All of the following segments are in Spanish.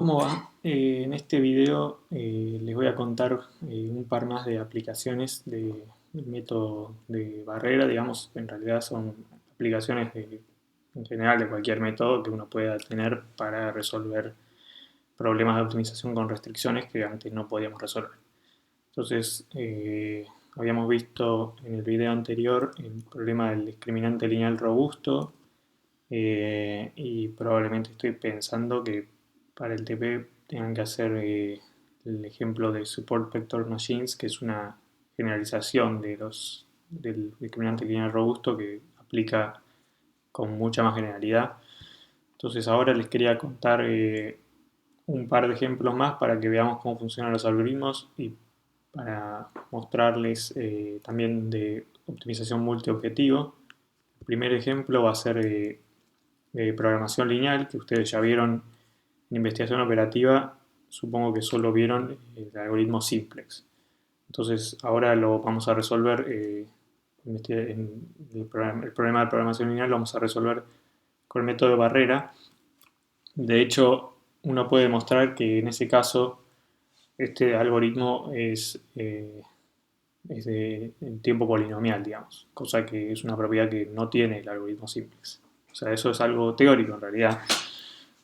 ¿Cómo va? En este video les voy a contar un par más de aplicaciones del método de barrera. Digamos, en realidad son aplicaciones en general de cualquier método que uno pueda tener para resolver problemas de optimización con restricciones que antes no podíamos resolver. Entonces, habíamos visto en el video anterior el problema del discriminante lineal robusto, y probablemente estoy pensando que para el TP tengan que hacer el ejemplo de Support Vector Machines, que es una generalización del discriminante lineal robusto que aplica con mucha más generalidad. Entonces ahora les quería contar un par de ejemplos más para que veamos cómo funcionan los algoritmos y para mostrarles también de optimización multiobjetivo. El primer ejemplo va a ser de programación lineal, que ustedes ya vieron en investigación operativa. Supongo que solo vieron el algoritmo simplex. Entonces ahora lo vamos a resolver, el problema de programación lineal lo vamos a resolver con el método de barrera. De hecho, uno puede demostrar que en ese caso este algoritmo es de tiempo polinomial, digamos, cosa que es una propiedad que no tiene el algoritmo simplex. O sea, eso es algo teórico en realidad.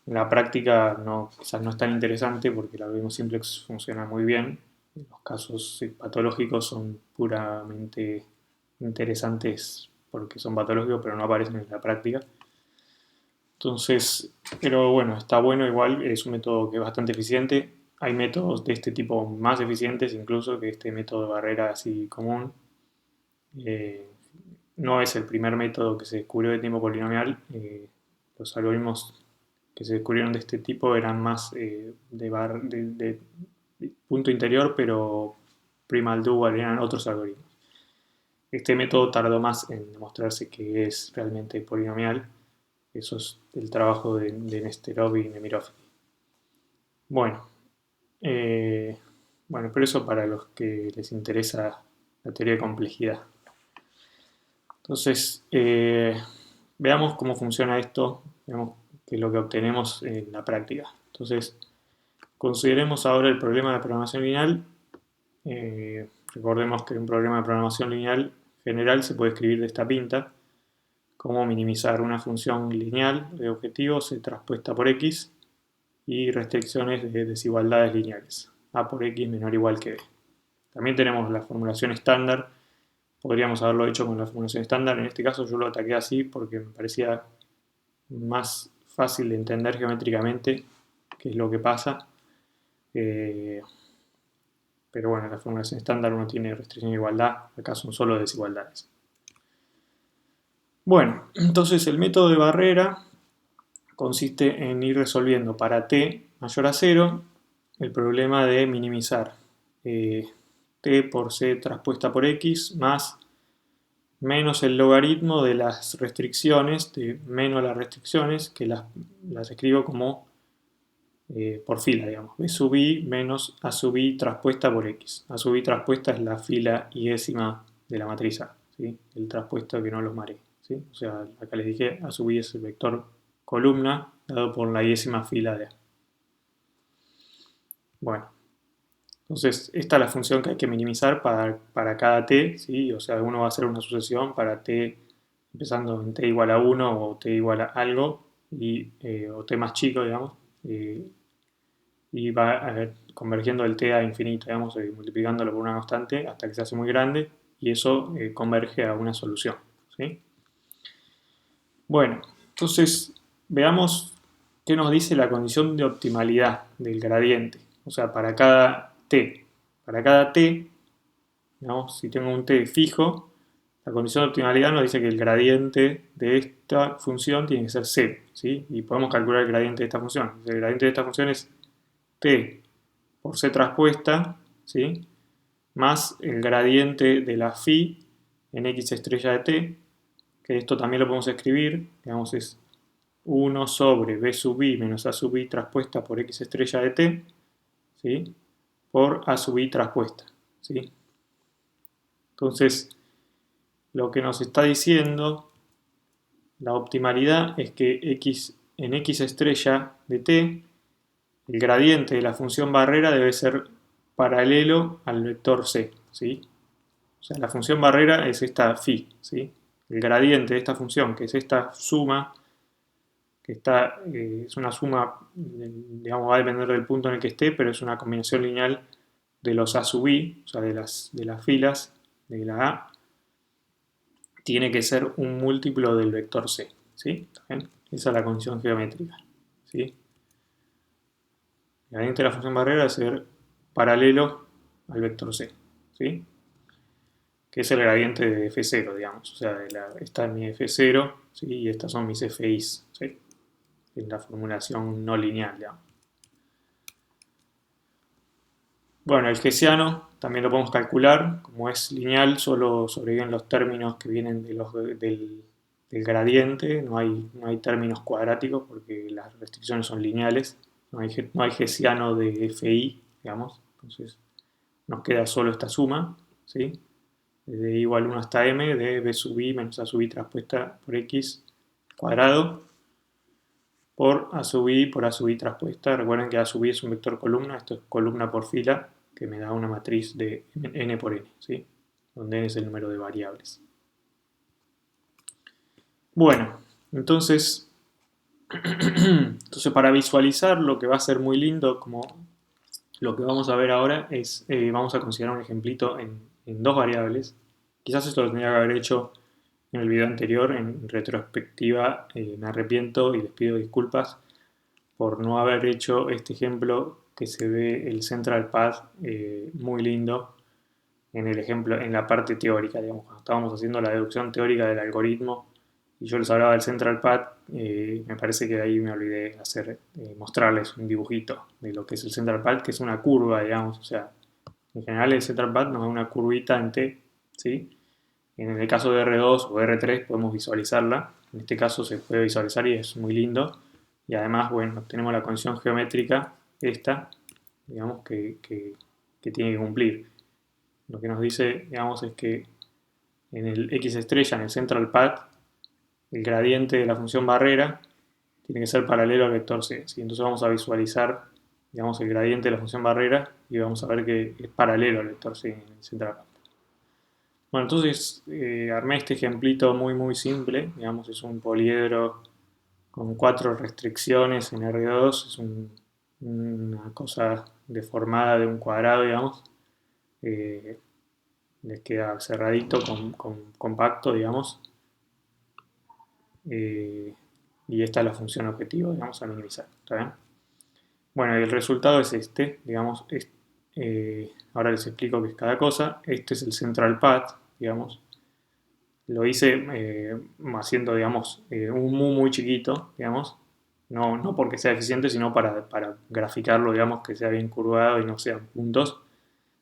En la práctica no, quizás no es tan interesante porque el algoritmo simplex funciona muy bien. Los casos patológicos son puramente interesantes porque son patológicos, pero no aparecen en la práctica. Entonces, pero bueno, está bueno igual, es un método que es bastante eficiente. Hay métodos de este tipo más eficientes incluso que este método de barrera así común. Eh, no es el primer método que se descubrió de tiempo polinomial. Los algoritmos que se descubrieron de este tipo eran más de punto interior, pero primal dual, eran otros algoritmos. Este método tardó más en demostrarse que es realmente polinomial. Eso es el trabajo de Nesterov y Nemirov. Bueno, eh, bueno, pero eso para los que les interesa la teoría de complejidad. Entonces, veamos cómo funciona esto, veamos qué es lo que obtenemos en la práctica. Entonces, consideremos ahora el problema de programación lineal. Recordemos que un problema de programación lineal general se puede escribir de esta pinta: cómo minimizar una función lineal de objetivo c traspuesta por x y restricciones de desigualdades lineales, a por x menor o igual que b. También tenemos la formulación estándar. Podríamos haberlo hecho con la formulación estándar. En este caso yo lo ataqué así porque me parecía más fácil de entender geométricamente qué es lo que pasa. Pero bueno, en la formulación estándar uno tiene restricción de igualdad. Acá son solo desigualdades. Bueno, entonces el método de barrera consiste en ir resolviendo para t mayor a 0 el problema de minimizar t por c traspuesta por x más menos el logaritmo de las restricciones, de menos las restricciones, que las escribo como por fila, digamos. B sub i menos A sub i traspuesta por x. A sub i traspuesta es la fila y-ésima de la matriz A, ¿sí? El traspuesto que no los mareé, ¿sí? O sea, acá les dije A sub i es el vector columna dado por la y-ésima fila de A. Bueno, entonces esta es la función que hay que minimizar para cada t, ¿sí? O sea, uno va a hacer una sucesión para t empezando en t igual a 1 o t igual a algo, o t más chico, digamos, y va convergiendo el t a infinito, digamos, multiplicándolo por una constante hasta que se hace muy grande, y eso converge a una solución, ¿sí? Bueno, entonces veamos qué nos dice la condición de optimalidad del gradiente. O sea, para cada t, digamos, si tengo un t fijo, la condición de optimalidad nos dice que el gradiente de esta función tiene que ser 0, ¿sí? Y podemos calcular el gradiente de esta función. El gradiente de esta función es t por c traspuesta, ¿sí? Más el gradiente de la phi en x estrella de t, que esto también lo podemos escribir, digamos, es 1 sobre b sub i menos a sub i traspuesta por x estrella de t, ¿sí? Por a sub i traspuesta, ¿sí? Entonces, lo que nos está diciendo la optimalidad es que en x estrella de t el gradiente de la función barrera debe ser paralelo al vector c, ¿sí? O sea, la función barrera es esta phi, ¿sí? El gradiente de esta función, que es esta suma, que está, es una suma, digamos, va a depender del punto en el que esté, pero es una combinación lineal de los a sub i, o sea, de las filas de la a, tiene que ser un múltiplo del vector c, ¿sí? ¿Bien? Esa es la condición geométrica, ¿sí? El gradiente de la función barrera debe ser paralelo al vector c, ¿sí? Que es el gradiente de f0, digamos. O sea, esta es mi f0, ¿sí? Y estas son mis fi's, ¿sí? En la formulación no lineal, digamos. Bueno, el hessiano también lo podemos calcular. Como es lineal, solo sobreviven los términos que vienen del gradiente. No hay términos cuadráticos porque las restricciones son lineales. No hay hessiano de fi, digamos. Entonces nos queda solo esta suma, ¿sí? De i igual 1 hasta m de b sub i menos a sub i traspuesta por x cuadrado por a sub i por a sub i traspuesta. Recuerden que a sub i es un vector columna, esto es columna por fila, que me da una matriz de n por n, ¿sí? Donde n es el número de variables. Bueno, entonces para visualizar lo que va a ser muy lindo, como lo que vamos a ver ahora, es, vamos a considerar un ejemplito en dos variables. Quizás esto lo tendría que haber hecho en el video anterior, en retrospectiva, me arrepiento y les pido disculpas por no haber hecho este ejemplo que se ve el central path muy lindo en el ejemplo, en la parte teórica, digamos, cuando estábamos haciendo la deducción teórica del algoritmo y yo les hablaba del central path, me parece que ahí me olvidé mostrarles un dibujito de lo que es el central path, que es una curva, digamos, o sea, en general el central path nos da una curvita en t, ¿sí? En el caso de R2 o R3 podemos visualizarla. En este caso se puede visualizar y es muy lindo. Y además, bueno, tenemos la condición geométrica, esta, digamos, que tiene que cumplir. Lo que nos dice, digamos, es que en el X estrella, en el central path, el gradiente de la función barrera tiene que ser paralelo al vector c, ¿sí? Entonces vamos a visualizar, digamos, el gradiente de la función barrera y vamos a ver que es paralelo al vector c en el central path. Bueno, entonces armé este ejemplito muy muy simple, digamos, es un poliedro con 4 restricciones en R2, es una cosa deformada de un cuadrado, digamos, eh, les queda cerradito, compacto, digamos, eh, y esta es la función objetivo, digamos, a minimizar, ¿está bien? Bueno, y el resultado es este, digamos, ahora les explico qué es cada cosa, este es el central path, digamos, lo hice haciendo, digamos, un mu muy chiquito, digamos, no porque sea eficiente, sino para graficarlo, digamos, que sea bien curvado y no sean puntos.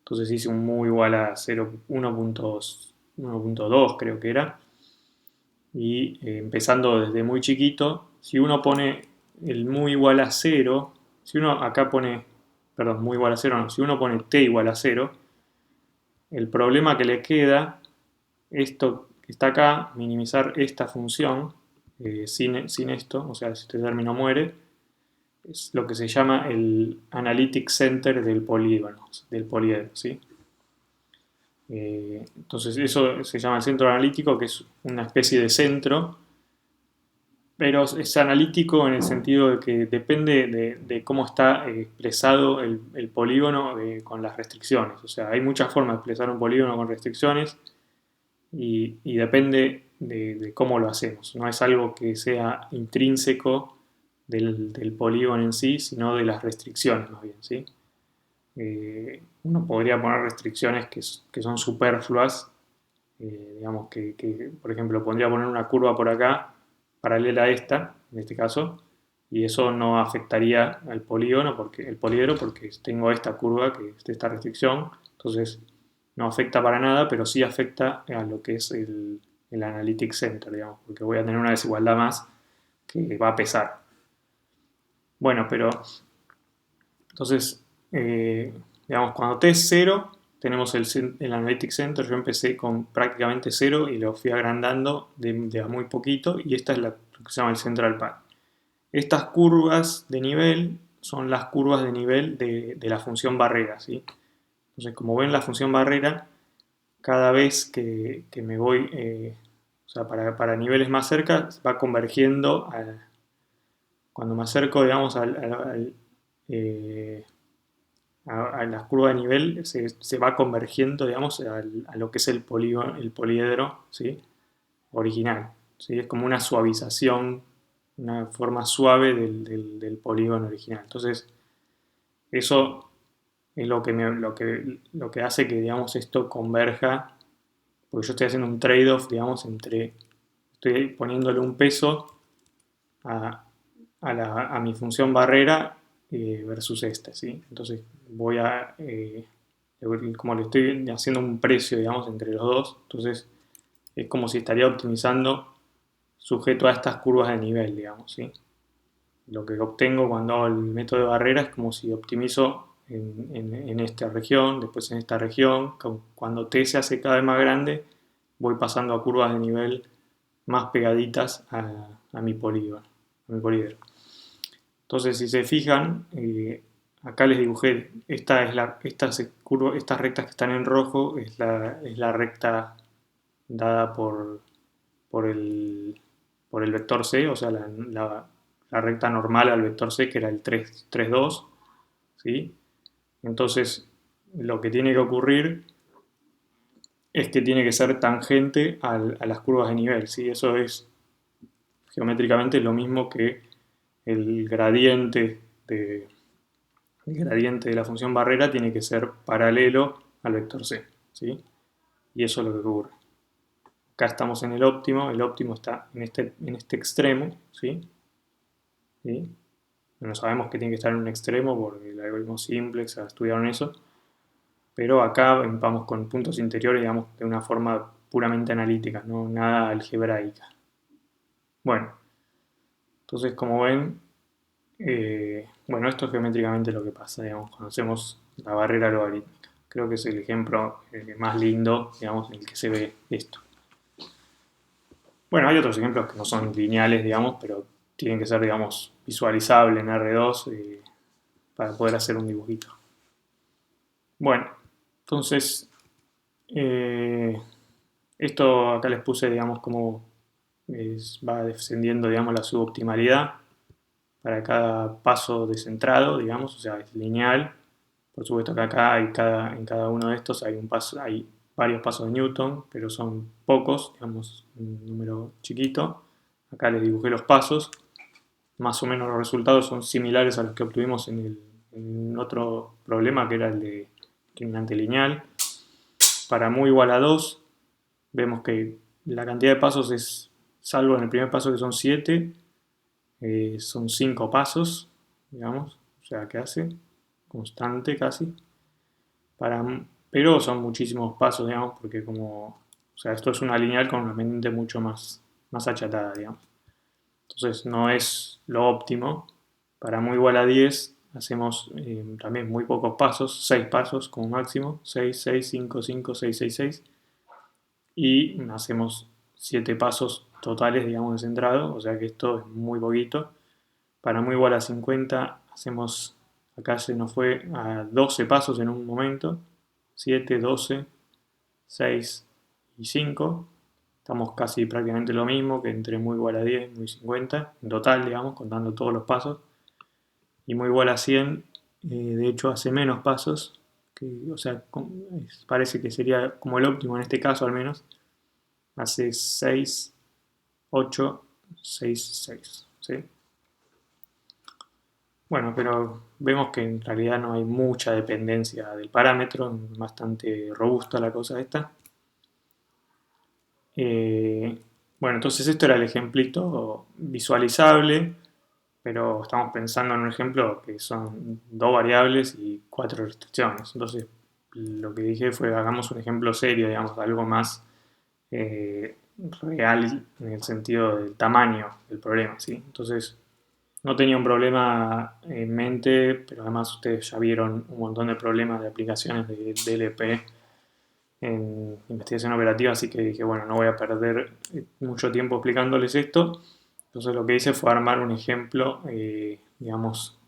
Entonces hice un mu igual a 1.2 creo que era. Y empezando desde muy chiquito, si uno pone el mu igual a 0, si uno acá pone, perdón, mu igual a 0 no, si uno pone t igual a 0, el problema que le queda, esto que está acá, minimizar esta función sin esto, o sea, si este término muere, es lo que se llama el analytic center del polígono, ¿sí? Entonces eso se llama el centro analítico, que es una especie de centro, pero es analítico en el sentido de que depende de cómo está expresado el polígono con las restricciones. O sea, hay muchas formas de expresar un polígono con restricciones y depende de cómo lo hacemos. No es algo que sea intrínseco del polígono en sí, sino de las restricciones más bien, ¿sí? Uno podría poner restricciones que son superfluas, digamos que, por ejemplo, podría poner una curva por acá paralela a esta, en este caso, y eso no afectaría al polígono, el poliedro, porque tengo esta curva, que es esta restricción, entonces no afecta para nada, pero sí afecta a lo que es el Analytic Center, digamos, porque voy a tener una desigualdad más que va a pesar. Bueno, pero entonces, digamos, cuando t es 0, tenemos el Analytic Center. Yo empecé con prácticamente 0 y lo fui agrandando de a muy poquito, y esta es lo que se llama el Central Path. Estas curvas de nivel son las curvas de nivel de la función barrera, ¿sí? Entonces, como ven, la función barrera, cada vez que me voy, o sea, para niveles más cerca, va convergiendo cuando me acerco, digamos, eh, a las curvas de nivel, se va convergiendo, digamos, a lo que es el poliedro, ¿sí? Original, ¿sí? Es como una suavización, una forma suave del polígono original. Entonces, eso es lo que hace que, digamos, esto converja, porque yo estoy haciendo un trade-off, digamos, estoy poniéndole un peso a, a mi función barrera versus esta, ¿sí? Entonces como le estoy haciendo un precio, digamos, entre los dos, entonces es como si estaría optimizando sujeto a estas curvas de nivel, digamos, ¿sí? Lo que obtengo cuando hago el método de barrera es como si optimizo en esta región, después en esta región. Cuando T se hace cada vez más grande, voy pasando a curvas de nivel más pegaditas a mi polígono, a mi poliedro. Entonces, si se fijan, acá les dibujé, estas rectas que están en rojo es la recta dada por el, por el vector C, o sea, la recta normal al vector C, que era el 3, 3 2, ¿sí? Entonces, lo que tiene que ocurrir es que tiene que ser tangente a las curvas de nivel, ¿sí? Eso es geométricamente lo mismo que el gradiente de, el gradiente de la función barrera tiene que ser paralelo al vector C, ¿sí? Y eso es lo que ocurre. Acá estamos en el óptimo está en este extremo, ¿sí? ¿Sí? Bueno, sabemos que tiene que estar en un extremo porque el algoritmo simplex estudiaron eso, pero acá vamos con puntos interiores, digamos, de una forma puramente analítica, no nada algebraica. Bueno, entonces como ven, bueno, esto es geométricamente lo que pasa, digamos, cuando hacemos la barrera logarítmica. Creo que es el ejemplo más lindo, digamos, en el que se ve esto. Bueno, hay otros ejemplos que no son lineales, digamos, pero tienen que ser, digamos, visualizables en R2 para poder hacer un dibujito. Bueno, entonces, eh, esto acá les puse, digamos, cómo va descendiendo, digamos, la suboptimalidad para cada paso descentrado, digamos, o sea, es lineal. Por supuesto que acá en cada uno de estos hay varios pasos de Newton, pero son pocos, digamos, un número chiquito. Acá les dibujé los pasos. Más o menos los resultados son similares a los que obtuvimos en otro problema, que era el de determinante lineal. Para mu igual a 2, vemos que la cantidad de pasos es, salvo en el primer paso que son 7, son 5 pasos, digamos, o sea que hace constante casi. Pero son muchísimos pasos, digamos, porque o sea, esto es una lineal con una pendiente mucho más achatada, digamos. Entonces no es lo óptimo. Para mu igual a 10 hacemos también muy pocos pasos, 6 pasos como máximo, 6 6 5 5 6 6 6 y hacemos 7 pasos totales, digamos, de centrado, o sea que esto es muy poquito. Para mu igual a 50 hacemos, acá se nos fue a 12 pasos en un momento, 7 12 6 y 5. Estamos casi prácticamente lo mismo que entre muy igual a 10 y muy 50, en total, digamos, contando todos los pasos. Y muy igual a 100, de hecho, hace menos pasos, o sea, parece que sería como el óptimo en este caso al menos. Hace 6 8 6 6, ¿sí? Bueno, pero vemos que en realidad no hay mucha dependencia del parámetro, bastante robusta la cosa esta. Eh, bueno, entonces esto era el ejemplito visualizable, pero estamos pensando en un ejemplo que son dos variables y cuatro restricciones. Entonces, lo que dije fue, hagamos un ejemplo serio, digamos, algo más eh, real en el sentido del tamaño del problema, ¿sí? Entonces, no tenía un problema en mente, pero además ustedes ya vieron un montón de problemas de aplicaciones de DLP en investigación operativa, así que dije, bueno, no voy a perder mucho tiempo explicándoles esto. Entonces lo que hice fue armar un ejemplo, digamos,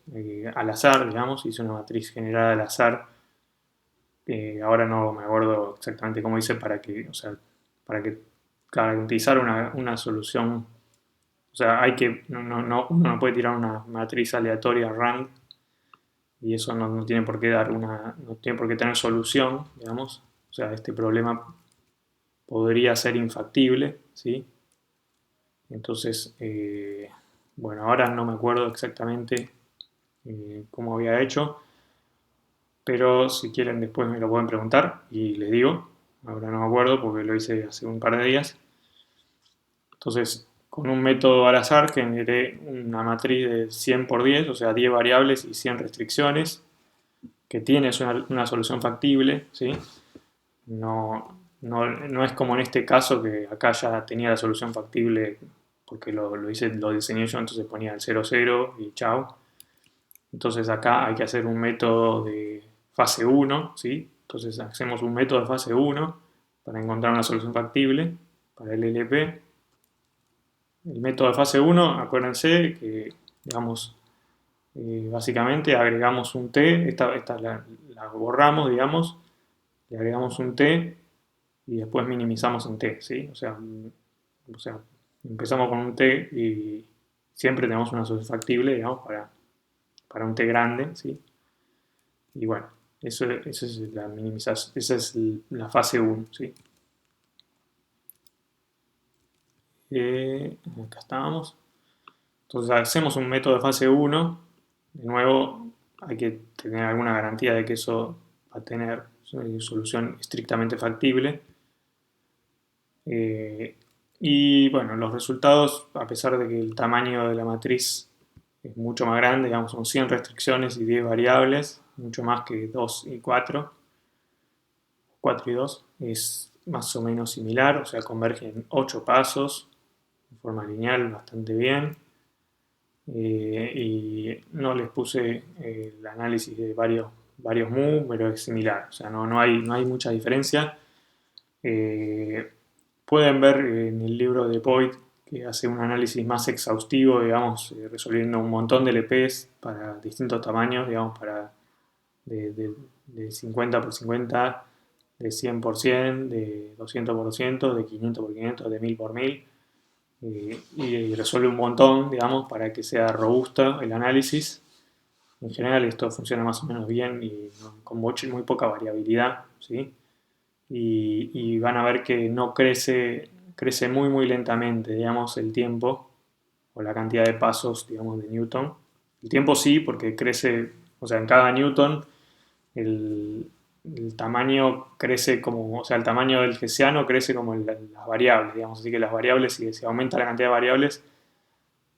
al azar, digamos, hice una matriz generada al azar. Ahora no me acuerdo exactamente cómo hice para que, o sea, para que garantizar una solución. O sea, uno no puede tirar una matriz aleatoria random y eso no tiene por qué no tiene por qué tener solución, digamos. O sea, este problema podría ser infactible, ¿sí? Entonces, bueno, ahora no me acuerdo exactamente cómo había hecho, pero si quieren después me lo pueden preguntar y les digo. Ahora no me acuerdo porque lo hice hace un par de días. Entonces, con un método al azar generé una matriz de 100 por 10, o sea, 10 variables y 100 restricciones, que tiene una solución factible, ¿sí? No es como en este caso que acá ya tenía la solución factible porque lo diseñé yo, entonces ponía el 0, 0 y chao. Entonces acá hay que hacer un método de fase 1, ¿sí? Entonces hacemos un método de fase 1 para encontrar una solución factible para el LP. El método de fase 1, acuérdense que, digamos, básicamente agregamos un t, esta la borramos, digamos, le agregamos un t y después minimizamos en t, ¿sí? O sea, empezamos con un t y siempre tenemos una solución factible, digamos, para un t grande, ¿sí? Y bueno, eso es la minimización, esa es la fase 1, ¿sí? Acá estábamos. Entonces hacemos un método de fase 1. De nuevo, hay que tener alguna garantía de que eso va a tener solución estrictamente factible. Y bueno, los resultados, a pesar de que el tamaño de la matriz es mucho más grande, digamos, son 100 restricciones y 10 variables, mucho más que 2 y 4, 4 y 2, es más o menos similar, o sea, convergen 8 pasos de forma lineal bastante bien. Y no les puse el análisis de varios mu, pero es similar, o sea, no hay mucha diferencia. Eh, Pueden ver en el libro de Boyd que hace un análisis más exhaustivo, digamos, resolviendo un montón de LPs para distintos tamaños, digamos, de 50 por 50, de 100 por 100, de 200 por 200, de 500 por 500, de 1000 por 1000, y resuelve un montón, digamos, para que sea robusto el análisis. En general esto funciona más o menos bien y con muy poca variabilidad, ¿sí? Y van a ver que no crece muy lentamente, digamos, el tiempo o la cantidad de pasos, digamos, de Newton. El tiempo sí, porque crece, o sea, en cada Newton el, el tamaño crece como, o sea, el tamaño del hessiano crece como las variables, digamos, así que las variables, si se aumenta la cantidad de variables,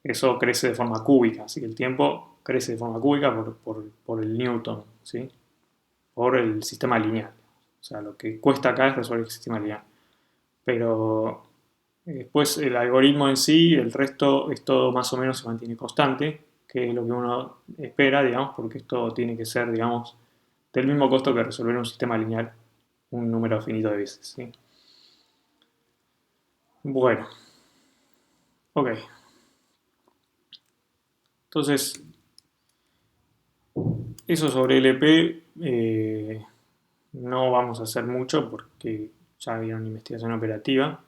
eso crece de forma cúbica, así que el tiempo crece de forma cúbica por el Newton, ¿sí? Por el sistema lineal. O sea, lo que cuesta acá es resolver el sistema lineal. Pero después el algoritmo en sí, el resto es todo más o menos se mantiene constante, que es lo que uno espera, digamos, porque esto tiene que ser, digamos, del mismo costo que resolver un sistema lineal un número finito de veces, ¿sí? Bueno, ok. Entonces, eso sobre LP no vamos a hacer mucho porque ya vieron investigación operativa.